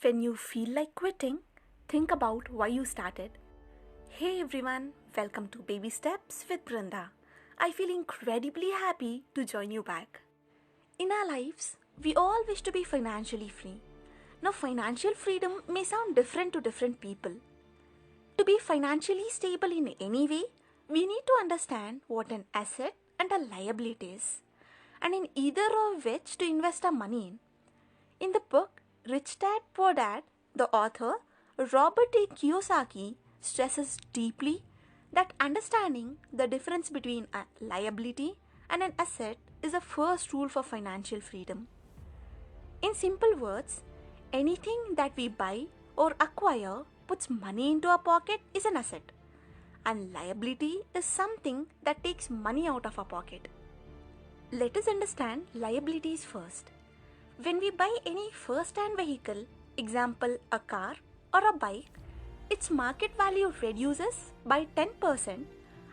When you feel like quitting, think about why you started. Hey everyone, welcome to Baby Steps with Brinda. I feel incredibly happy to join you back. In our lives, we all wish to be financially free. Now, financial freedom may sound different to different people. To be financially stable in any way, we need to understand what an asset and a liability is, and in either of which to invest our money in. In the book Rich Dad Poor Dad, the author Robert T. Kiyosaki stresses deeply that understanding the difference between a liability and an asset is the first rule for financial freedom. In simple words, anything that we buy or acquire puts money into our pocket is an asset, and liability is something that takes money out of our pocket. Let us understand liabilities first. When we buy any first-hand vehicle, example a car or a bike, its market value reduces by 10%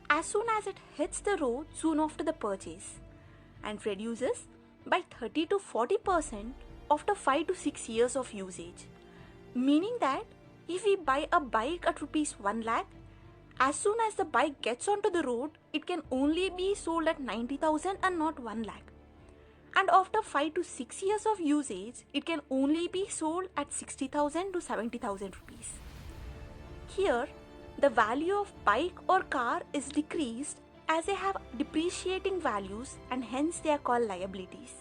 as soon as it hits the road soon after the purchase, and reduces by 30 to 40% after 5 to 6 years of usage. Meaning that if we buy a bike at rupees 1 lakh, as soon as the bike gets onto the road, it can only be sold at 90,000 and not 1 lakh. And after 5 to 6 years of usage, it can only be sold at 60,000 to 70,000 rupees. Here, the value of bike or car is decreased as they have depreciating values and hence they are called liabilities.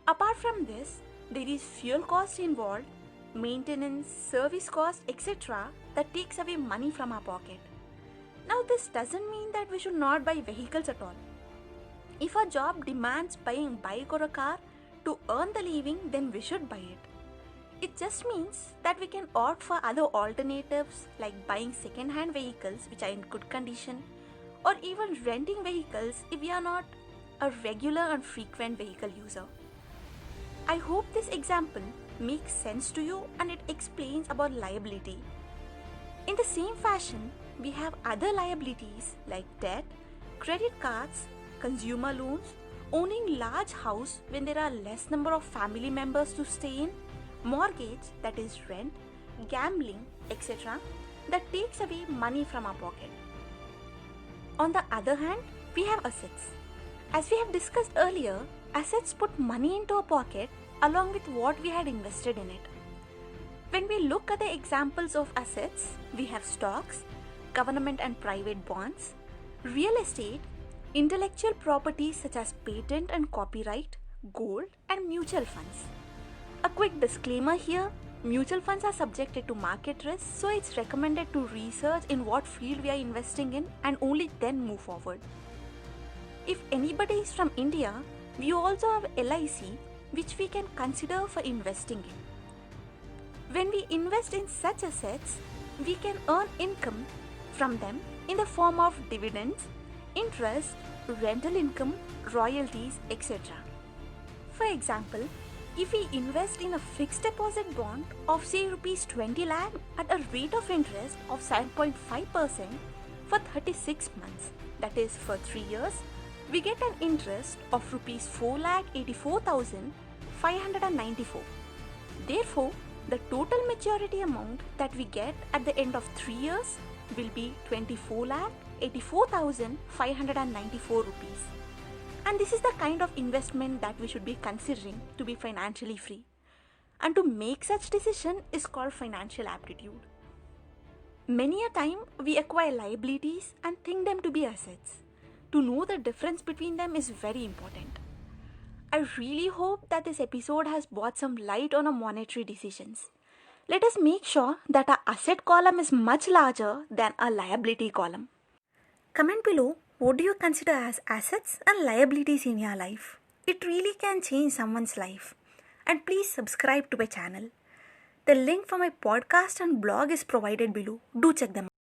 Apart from this, there is fuel cost involved, maintenance, service cost, etc. that takes away money from our pocket. Now, this doesn't mean that we should not buy vehicles at all. If our job demands buying a bike or a car to earn the living, then we should buy it. It just means that we can opt for other alternatives like buying second-hand vehicles which are in good condition, or even renting vehicles if we are not a regular and frequent vehicle user. I hope this example makes sense to you and it explains about liability. In the same fashion, we have other liabilities like debt, credit cards, consumer loans, owning large house when there are less number of family members to stay in, mortgage that is rent, gambling, etc. that takes away money from our pocket. On the other hand, we have assets. As we have discussed earlier, assets put money into our pocket along with what we had invested in it. When we look at the examples of assets, we have stocks, government and private bonds, real estate, intellectual property such as patent and copyright, gold, and mutual funds. A quick disclaimer here, mutual funds are subjected to market risk, so it's recommended to research in what field we are investing in and only then move forward. If anybody is from India, we also have LIC which we can consider for investing in. When we invest in such assets, we can earn income from them in the form of dividends, interest, rental income, royalties, etc. For example, if we invest in a fixed deposit bond of say rupees 20 lakh at a rate of interest of 7.5% for 36 months, that is for 3 years, we get an interest of rupees 4,84,594. Therefore, the total maturity amount that we get at the end of 3 years will be 24,84,594 rupees. And this is the kind of investment that we should be considering to be financially free. And to make such decision is called financial aptitude. Many a time we acquire liabilities and think them to be assets. To know the difference between them is very important. I really hope that this episode has brought some light on our monetary decisions. Let us make sure that our asset column is much larger than our liability column. Comment below, what do you consider as assets and liabilities in your life? It really can change someone's life. And please subscribe to my channel. The link for my podcast and blog is provided below. Do check them out.